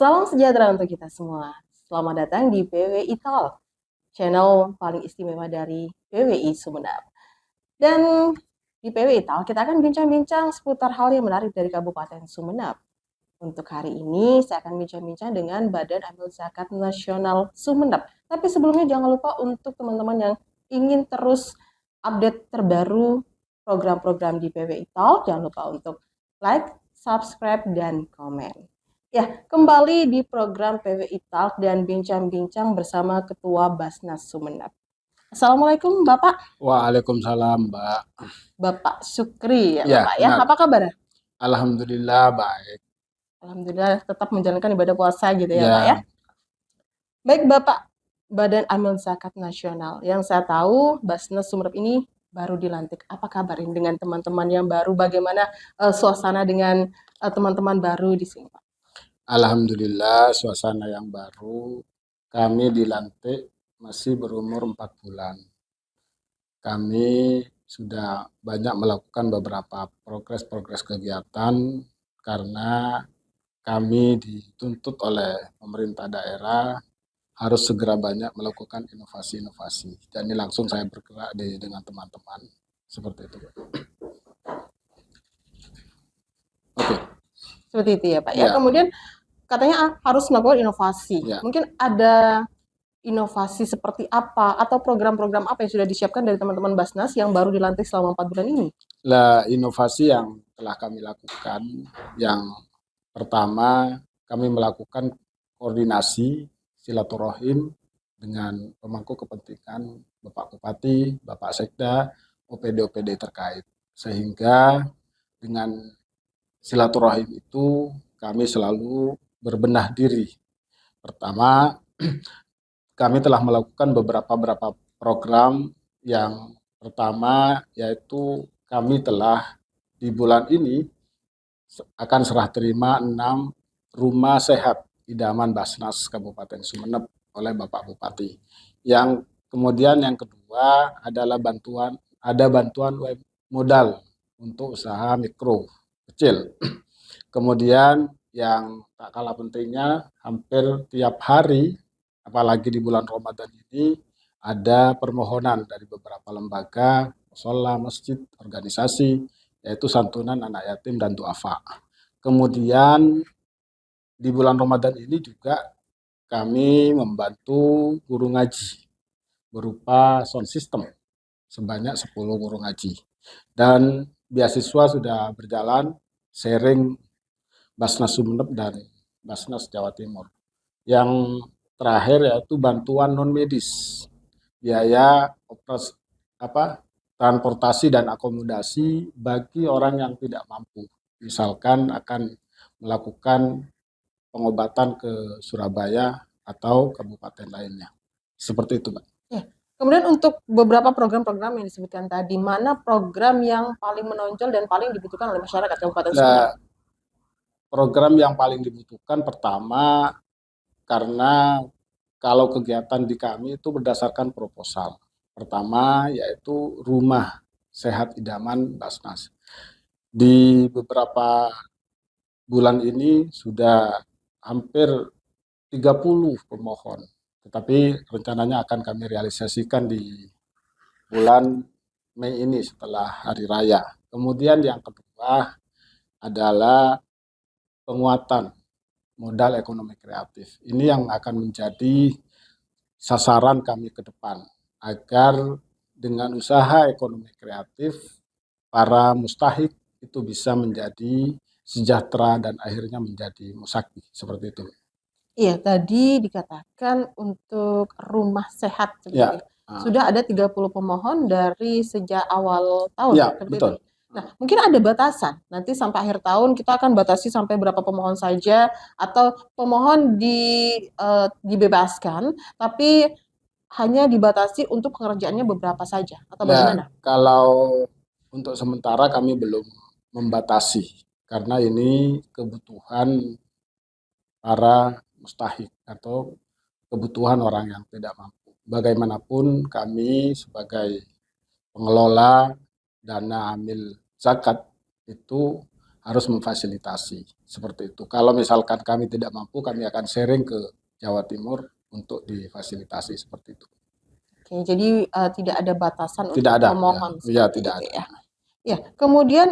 Salam sejahtera untuk kita semua. Selamat datang di PWI Talk, channel paling istimewa dari PWI Sumeneb. Dan di PWI Talk kita akan bincang-bincang seputar hal yang menarik dari Kabupaten Sumeneb. Untuk hari ini saya akan bincang-bincang dengan Badan Amil Zakat Nasional Sumeneb. Tapi sebelumnya jangan lupa untuk teman-teman yang ingin terus update terbaru program-program di PWI Talk, jangan lupa untuk like, subscribe, dan komen. Ya, kembali di program PWI Talk dan bincang-bincang bersama Ketua Basnas Sumeneb. Assalamualaikum Bapak. Waalaikumsalam, Mbak. Bapak Sukri ya, Ya, Bapak ya. benar. Apa kabar? Alhamdulillah baik. Alhamdulillah tetap menjalankan ibadah puasa gitu ya, Ya. Pak ya. Baik Bapak, Badan Amil Zakat Nasional. Yang saya tahu Basnas Sumeneb ini baru dilantik. Apa kabar ini dengan teman-teman yang baru? Bagaimana suasana dengan teman-teman baru di sini, Pak? Alhamdulillah suasana yang baru. Kami dilantik masih berumur 4 bulan. Kami sudah banyak melakukan beberapa progres kegiatan karena kami dituntut oleh pemerintah daerah harus segera banyak melakukan inovasi-inovasi. Dan ini langsung saya bergerak dengan teman-teman. Seperti itu. Oke. Seperti itu ya Pak ya. Ya. Kemudian katanya harus melakukan inovasi. Ya. Mungkin ada inovasi seperti apa atau program-program apa yang sudah disiapkan dari teman-teman Basnas yang baru dilantik selama 4 bulan ini? Lah, inovasi yang telah kami lakukan, yang pertama kami melakukan koordinasi silaturahim dengan pemangku kepentingan Bapak Bupati, Bapak Sekda, OPD-OPD terkait. Sehingga dengan silaturahim itu kami selalu berbenah diri. Pertama, kami telah melakukan beberapa program. Yang pertama yaitu kami telah di bulan ini akan serah terima 6 rumah sehat idaman Basnas Kabupaten Sumeneb oleh Bapak Bupati. Yang kemudian yang kedua adalah bantuan modal untuk usaha mikro kecil. Kemudian yang tak kalah pentingnya, hampir tiap hari, apalagi di bulan Ramadan ini, ada permohonan dari beberapa lembaga, musola, masjid, organisasi, yaitu santunan anak yatim dan duafa. Kemudian di bulan Ramadan ini juga kami membantu guru ngaji berupa sound system sebanyak 10 guru ngaji. Dan beasiswa sudah berjalan sharing Basnas Sumeneb dan Basnas Jawa Timur. Yang terakhir yaitu bantuan non medis, biaya transportasi dan akomodasi bagi orang yang tidak mampu. Misalkan akan melakukan pengobatan ke Surabaya atau kabupaten lainnya. Seperti itu, Mbak. Ya. Kemudian untuk beberapa program-program yang disebutkan tadi, mana program yang paling menonjol dan paling dibutuhkan oleh masyarakat Kabupaten Sumeneb? Program yang paling dibutuhkan pertama, karena kalau kegiatan di kami itu berdasarkan proposal. Pertama yaitu rumah sehat idaman Basnas. Di beberapa bulan ini sudah hampir 30 pemohon, tetapi rencananya akan kami realisasikan di bulan Mei ini setelah hari raya. Kemudian yang kedua adalah penguatan modal ekonomi kreatif. Ini yang akan menjadi sasaran kami ke depan, agar dengan usaha ekonomi kreatif, para mustahik itu bisa menjadi sejahtera dan akhirnya menjadi musaki, seperti itu. Iya, tadi dikatakan untuk rumah sehat Ya. Sudah ada 30 pemohon dari sejak awal tahun. Ya, betul. Itu. Nah, mungkin ada batasan. Nanti sampai akhir tahun kita akan batasi sampai berapa pemohon saja atau pemohon dibebaskan tapi hanya dibatasi untuk pengerjaannya beberapa saja atau bagaimana? Kalau untuk sementara kami belum membatasi karena ini kebutuhan para mustahik atau kebutuhan orang yang tidak mampu. Bagaimanapun kami sebagai pengelola dana amil zakat itu harus memfasilitasi seperti itu. Kalau misalkan kami tidak mampu, kami akan sharing ke Jawa Timur untuk difasilitasi seperti itu. Oke, jadi tidak ada batasan Tidak untuk ada, pemohon ya seperti tidak itu ada. ya. Ya, kemudian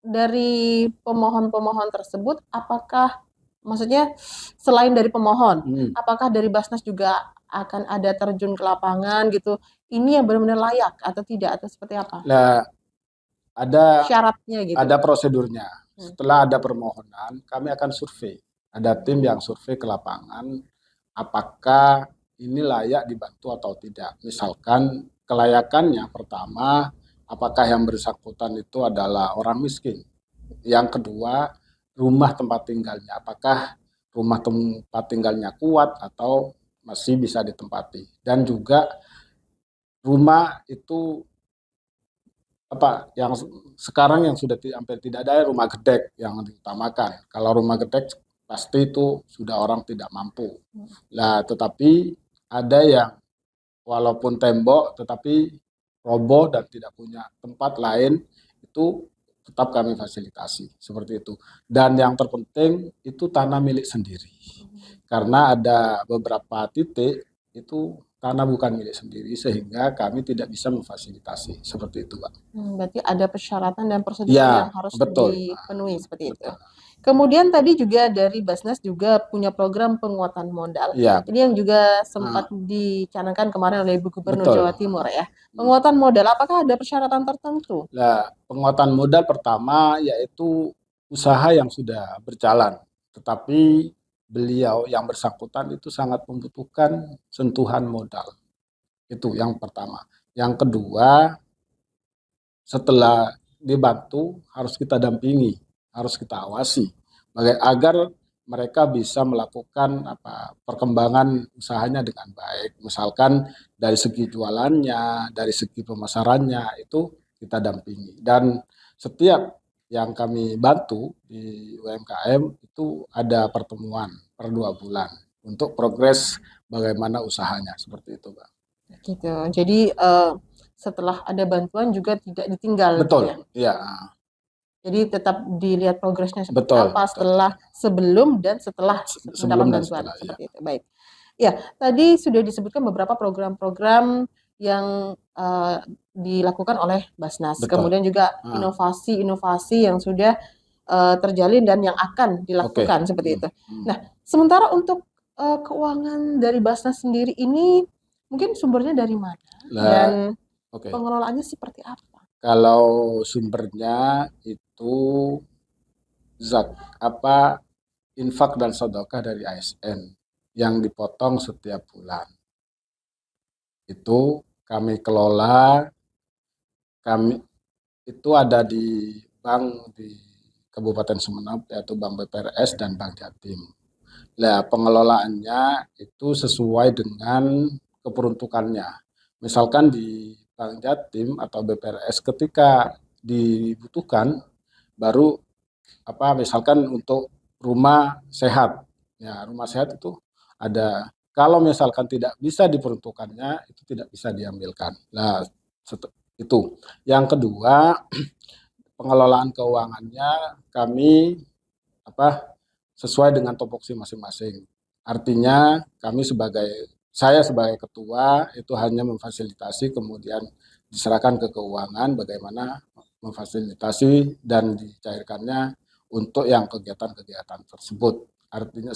dari pemohon-pemohon tersebut, apakah maksudnya selain dari pemohon, apakah dari Basnas juga akan ada terjun ke lapangan gitu? Ini yang benar-benar layak atau tidak atau seperti apa? Nah, ada Syaratnya gitu. ada prosedurnya. Setelah ada permohonan, kami akan survei. Ada tim yang survei ke lapangan, apakah ini layak dibantu atau tidak. Misalkan kelayakannya pertama, apakah yang bersangkutan itu adalah orang miskin. Yang kedua, rumah tempat tinggalnya. Apakah rumah tempat tinggalnya kuat atau masih bisa ditempati. Dan juga rumah itu apa yang sekarang yang sudah hampir tidak ada rumah gedek yang diutamakan. Kalau rumah gedek pasti itu sudah orang tidak mampu. Nah, tetapi ada yang walaupun tembok tetapi roboh dan tidak punya tempat lain, itu tetap kami fasilitasi seperti itu. Dan yang terpenting itu tanah milik sendiri. Karena ada beberapa titik itu tanah bukan milik sendiri sehingga kami tidak bisa memfasilitasi seperti itu, Pak. Berarti ada persyaratan dan prosedur Ya, yang harus betul. dipenuhi seperti itu. Betul. Kemudian tadi juga dari Basnas juga punya program penguatan modal. Ya, Ini yang juga sempat dicanangkan kemarin oleh Ibu Gubernur betul. Jawa Timur ya. Penguatan modal, apakah ada persyaratan tertentu? Nah, penguatan modal pertama yaitu usaha yang sudah berjalan, tetapi beliau yang bersangkutan itu sangat membutuhkan sentuhan modal. Itu yang pertama. Yang kedua, setelah dibantu harus kita dampingi, harus kita awasi agar mereka bisa melakukan perkembangan usahanya dengan baik. Misalkan dari segi jualannya, dari segi pemasarannya itu kita dampingi. Dan setiap yang kami bantu di UMKM itu ada pertemuan per 2 bulan untuk progres bagaimana usahanya seperti itu, Pak. Gitu. Jadi setelah ada bantuan juga tidak ditinggal. Betul, gitu ya. Jadi tetap dilihat progresnya seperti Betul, apa setelah sebelum dan setelah sebelum mendapat dan bantuan setelah, seperti itu. Baik. Ya, tadi sudah disebutkan beberapa program-program yang dilakukan oleh Basnas. Betul. Kemudian juga inovasi-inovasi yang sudah terjalin dan yang akan dilakukan seperti itu. Nah, sementara untuk keuangan dari Basnas sendiri ini mungkin sumbernya dari mana dan pengelolaannya seperti apa? Kalau sumbernya itu infak dan sedekah dari ASN yang dipotong setiap bulan. Itu kami kelola, itu ada di bank di Kabupaten Sumeneb yaitu Bank BPRS dan Bank Jatim. Nah, pengelolaannya itu sesuai dengan keperuntukannya. Misalkan di Bank Jatim atau BPRS ketika dibutuhkan baru misalkan untuk rumah sehat. Ya, rumah sehat itu ada, kalau misalkan tidak bisa diperuntukannya itu tidak bisa diambilkan. Nah, itu. Yang kedua, pengelolaan keuangannya kami sesuai dengan topoksi masing-masing. Artinya saya sebagai ketua itu hanya memfasilitasi, kemudian diserahkan ke keuangan bagaimana memfasilitasi dan dicairkannya untuk yang kegiatan-kegiatan tersebut. Artinya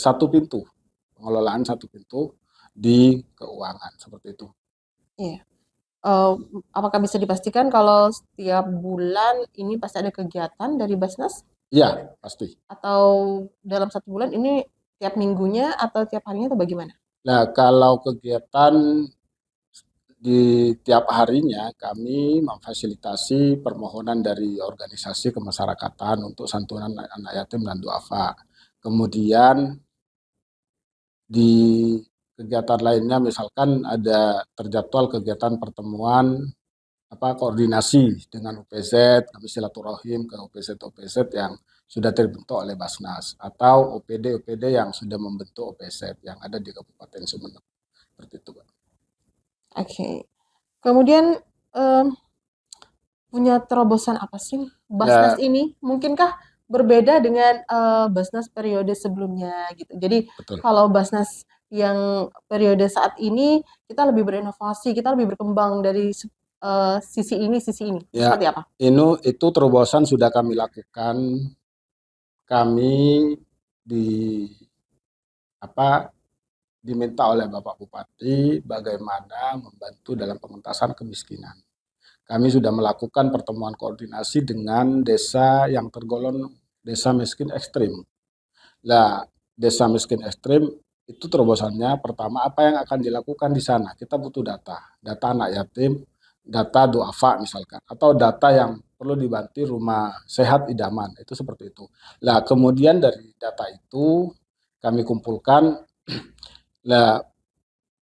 pengelolaan satu pintu di keuangan seperti itu. Iya. Apakah bisa dipastikan kalau setiap bulan ini pasti ada kegiatan dari Basnas? Iya, pasti. Atau dalam 1 bulan ini tiap minggunya atau tiap harinya atau bagaimana? Nah, kalau kegiatan di tiap harinya kami memfasilitasi permohonan dari organisasi kemasyarakatan untuk santunan anak yatim dan duafa. Kemudian di kegiatan lainnya misalkan ada terjadwal kegiatan pertemuan koordinasi dengan UPZ, kami silaturahim ke UPZ yang sudah terbentuk oleh Basnas atau OPD yang sudah membentuk OPZ yang ada di Kabupaten Sumeneb. Seperti itu, Pak. Oke. Kemudian punya terobosan apa sih Basnas Ya, ini? Mungkinkah berbeda dengan Basnas periode sebelumnya gitu. Jadi betul. kalau Basnas yang periode saat ini kita lebih berinovasi, kita lebih berkembang dari sisi ini. Ya, Seperti apa? itu terobosan sudah kami lakukan. Kami di apa diminta oleh Bapak Bupati bagaimana membantu dalam pengentasan kemiskinan. Kami sudah melakukan pertemuan koordinasi dengan desa yang tergolong desa miskin ekstrim. Nah, desa miskin ekstrim itu terobosannya pertama apa yang akan dilakukan di sana. Kita butuh data anak yatim, data duafa misalkan, atau data yang perlu dibantu rumah sehat idaman, itu seperti itu. Nah, kemudian dari data itu kami kumpulkan, nah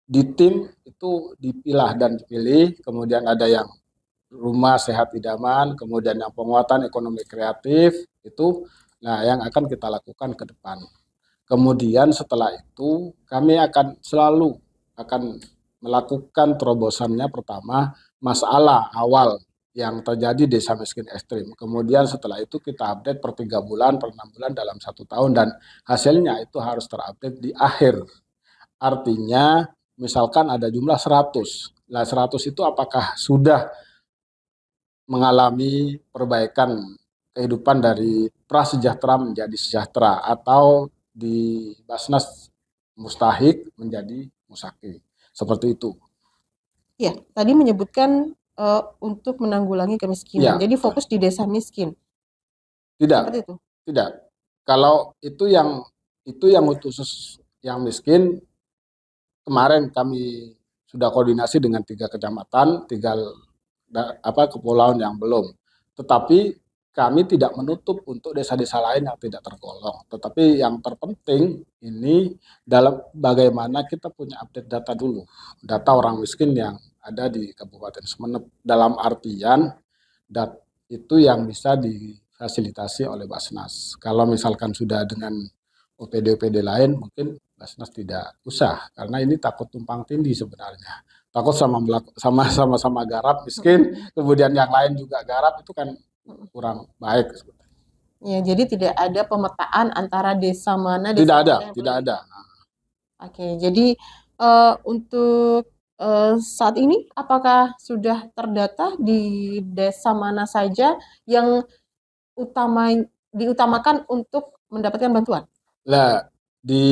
di tim itu dipilah dan dipilih, kemudian ada yang rumah sehat idaman, kemudian yang penguatan ekonomi kreatif, itu nah yang akan kita lakukan ke depan. Kemudian setelah itu kami akan selalu akan melakukan terobosannya pertama masalah awal yang terjadi desa miskin ekstrim. Kemudian setelah itu kita update per 3 bulan, per 6 bulan dalam 1 tahun dan hasilnya itu harus terupdate di akhir. Artinya misalkan ada jumlah 100. Nah 100 itu apakah sudah mengalami perbaikan kehidupan dari prasejahtera menjadi sejahtera atau di Basnas mustahik menjadi musaki. Seperti itu. Ya, tadi menyebutkan untuk menanggulangi kemiskinan. Iya, Jadi betul. fokus di desa miskin. Tidak, Seperti itu. tidak. Kalau itu yang khusus yang miskin, kemarin kami sudah koordinasi dengan 3 kecamatan, kepulauan yang belum. Tetapi kami tidak menutup untuk desa-desa lain yang tidak tergolong. Tetapi yang terpenting ini dalam bagaimana kita punya update data dulu. Data orang miskin yang ada di Kabupaten Sumeneb. Dalam artian itu yang bisa difasilitasi oleh Basnas. Kalau misalkan sudah dengan OPD-OPD lain, mungkin Basnas tidak usah karena ini takut tumpang tindih sebenarnya. Takut sama-sama garap miskin, kemudian yang lain juga garap itu kan kurang baik. Ya, jadi tidak ada pemetaan antara Tidak desa ada, mana yang perlu tidak ada. Oke, jadi untuk saat ini apakah sudah terdata di desa mana saja yang diutamakan untuk mendapatkan bantuan? Nah, di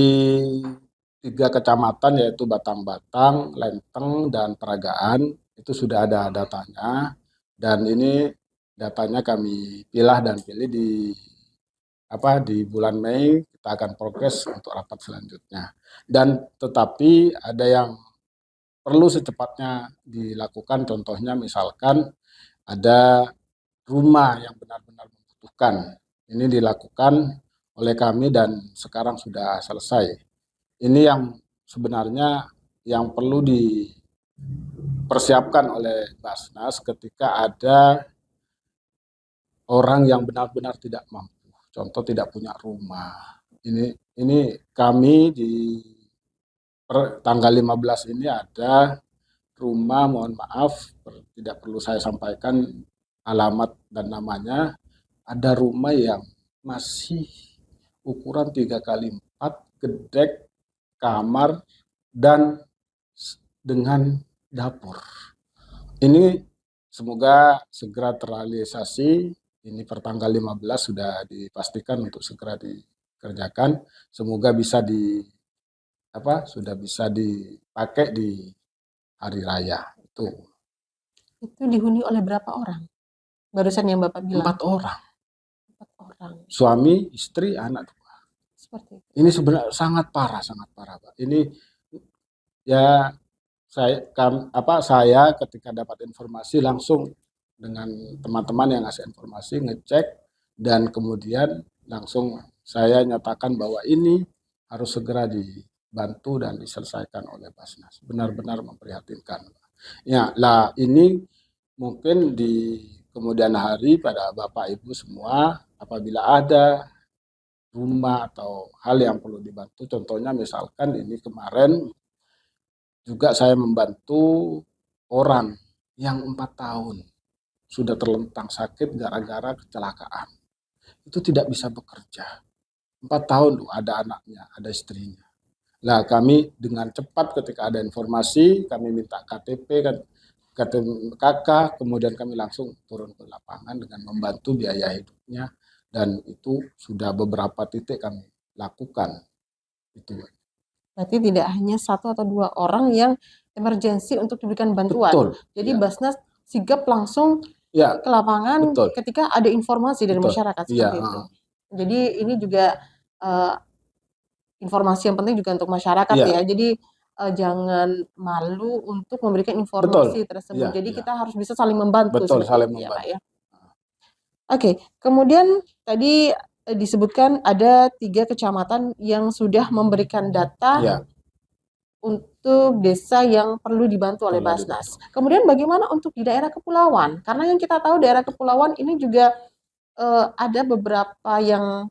3 kecamatan yaitu Batang-Batang, Lenteng, dan Peragaan itu sudah ada datanya dan ini datanya kami pilih di bulan Mei kita akan progres untuk rapat selanjutnya. Dan tetapi ada yang perlu secepatnya dilakukan, contohnya misalkan ada rumah yang benar-benar membutuhkan. Ini dilakukan oleh kami dan sekarang sudah selesai. Ini yang sebenarnya yang perlu dipersiapkan oleh Basnas ketika ada orang yang benar-benar tidak mampu. Contoh tidak punya rumah. Ini kami di tanggal 15 ini ada rumah, mohon maaf tidak perlu saya sampaikan alamat dan namanya, ada rumah yang masih ukuran 3 kali 4, gedek, kamar, dan dengan dapur. Ini semoga segera terrealisasi. Ini pertanggal 15 sudah dipastikan untuk segera dikerjakan. Semoga sudah bisa dipakai di hari raya itu. Itu dihuni oleh berapa orang? Barusan yang Bapak bilang. 4 orang. 4 orang. Suami, istri, anak 2. Seperti itu. Ini sebenarnya sangat parah, Pak. Ini ya saya ketika dapat informasi langsung dengan teman-teman yang ngasih informasi ngecek dan kemudian langsung saya nyatakan bahwa ini harus segera dibantu dan diselesaikan oleh Basnas. Benar-benar memprihatinkan. Ya, lah ini mungkin di kemudian hari pada Bapak Ibu semua apabila ada rumah atau hal yang perlu dibantu, contohnya misalkan ini kemarin juga saya membantu orang yang 4 tahun sudah terlentang sakit gara-gara kecelakaan. Itu tidak bisa bekerja. 4 tahun loh, ada anaknya, ada istrinya. Nah, kami dengan cepat ketika ada informasi, kami minta KTP kan, KK, kemudian kami langsung turun ke lapangan dengan membantu biaya hidupnya, dan itu sudah beberapa titik kami lakukan. Itu. Berarti tidak hanya satu atau dua orang yang emergensi untuk diberikan bantuan. Betul. Jadi Ya. Basnas sigap langsung Ya, ke lapangan betul. ketika ada informasi dari Betul. masyarakat Iya, seperti itu. Jadi ini juga informasi yang penting juga untuk masyarakat Iya. ya. Jadi jangan malu untuk memberikan informasi Betul. tersebut. Iya, Jadi iya. kita harus bisa saling membantu Betul, seperti saling itu ya, Pak membantu. ya. Oke, kemudian tadi disebutkan ada 3 kecamatan yang sudah memberikan data Iya. untuk desa yang perlu dibantu oleh Perlu Basnas. Kemudian bagaimana untuk di daerah kepulauan? Karena yang kita tahu daerah kepulauan ini juga ada beberapa yang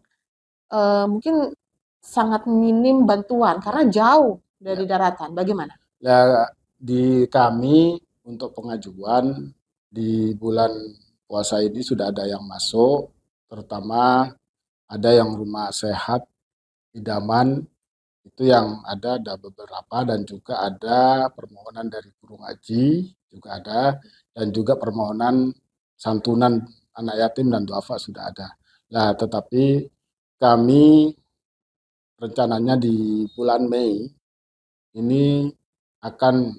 mungkin sangat minim bantuan karena jauh dari Ya. daratan. Bagaimana? Ya, di kami untuk pengajuan di bulan puasa ini sudah ada yang masuk, terutama ada yang rumah sehat, idaman, itu yang ada beberapa, dan juga ada permohonan dari guru ngaji, juga ada, dan juga permohonan santunan anak yatim dan duafa sudah ada. Nah, tetapi kami rencananya di bulan Mei ini akan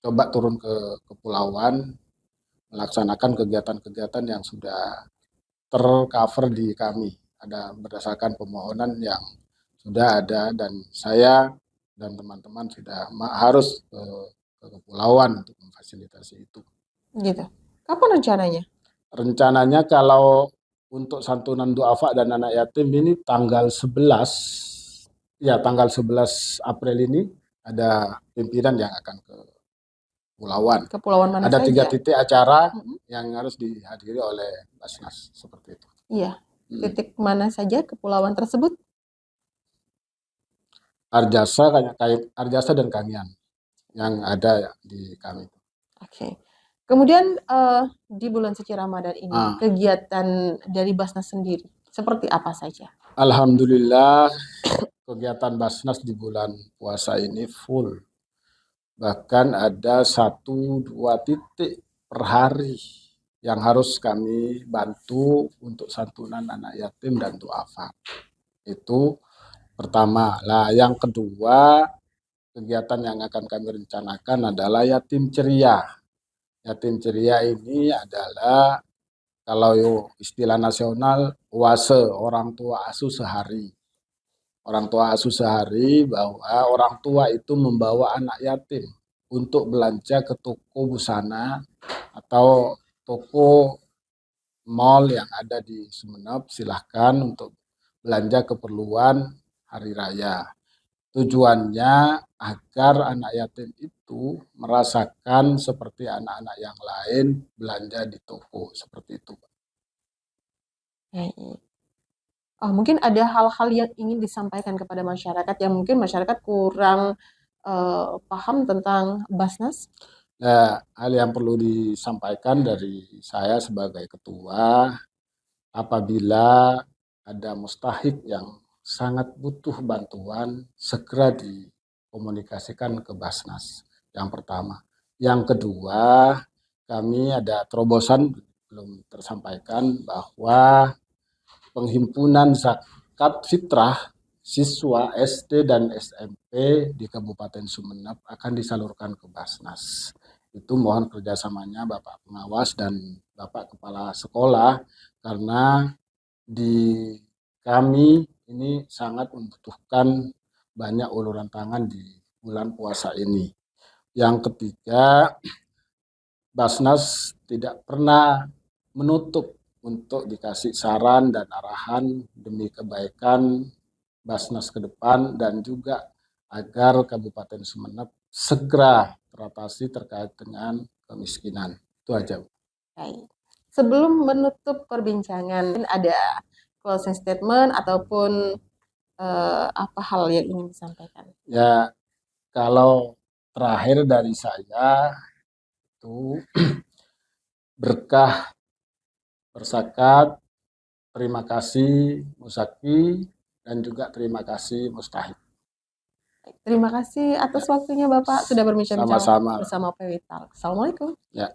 coba turun ke kepulauan, melaksanakan kegiatan-kegiatan yang sudah tercover di kami. Ada berdasarkan permohonan yang sudah ada, dan saya dan teman-teman sudah harus ke kepulauan untuk memfasilitasi itu. Gitu. Kapan rencananya? Rencananya kalau untuk santunan duafa dan anak yatim ini tanggal 11, ya tanggal 11 April ini ada pimpinan yang akan ke Kepulauan. Kepulauan mana Ada 3 saja? titik acara yang harus dihadiri oleh Basnas, seperti itu. Iya. Titik mana saja kepulauan tersebut? Arjasa dan Kangian yang ada di kami. Oke. Kemudian di bulan suci Ramadan ini kegiatan dari Basnas sendiri seperti apa saja? Alhamdulillah kegiatan Basnas di bulan puasa ini full. Bahkan ada 1-2 titik per hari yang harus kami bantu untuk santunan anak yatim dan duafa. Itu pertama. Lah, yang kedua, kegiatan yang akan kami rencanakan adalah yatim ceria. Yatim ceria ini adalah, kalau istilah nasional, UASE, orang tua asuh sehari. Orang tua asuh sehari, bahwa orang tua itu membawa anak yatim untuk belanja ke toko busana atau toko mall yang ada di Sumeneb, silahkan untuk belanja keperluan hari raya. Tujuannya agar anak yatim itu merasakan seperti anak-anak yang lain belanja di toko, seperti itu. Mungkin ada hal-hal yang ingin disampaikan kepada masyarakat yang mungkin masyarakat kurang paham tentang Basnas. Nah, hal yang perlu disampaikan dari saya sebagai ketua, apabila ada mustahik yang sangat butuh bantuan, segera dikomunikasikan ke Basnas. Yang pertama. Yang kedua, kami ada terobosan belum tersampaikan bahwa penghimpunan zakat fitrah siswa SD dan SMP di Kabupaten Sumeneb akan disalurkan ke Basnas. Itu mohon kerjasamanya Bapak Pengawas dan Bapak Kepala Sekolah, karena di kami ini sangat membutuhkan banyak uluran tangan di bulan puasa ini. Yang ketiga, Basnas tidak pernah menutup untuk dikasih saran dan arahan demi kebaikan Basnas ke depan, dan juga agar Kabupaten Sumeneb segera teratasi terkait dengan kemiskinan. Itu aja. Baik. Sebelum menutup perbincangan, ada closing statement ataupun apa hal yang ingin disampaikan? Ya, kalau terakhir dari saya itu berkah bersakat. Terima kasih Musaki dan juga terima kasih Mustahik. Terima kasih atas Ya, waktunya Bapak sudah berbincang-bincang sama-sama. bersama PW Talk. Assalamualaikum. Ya.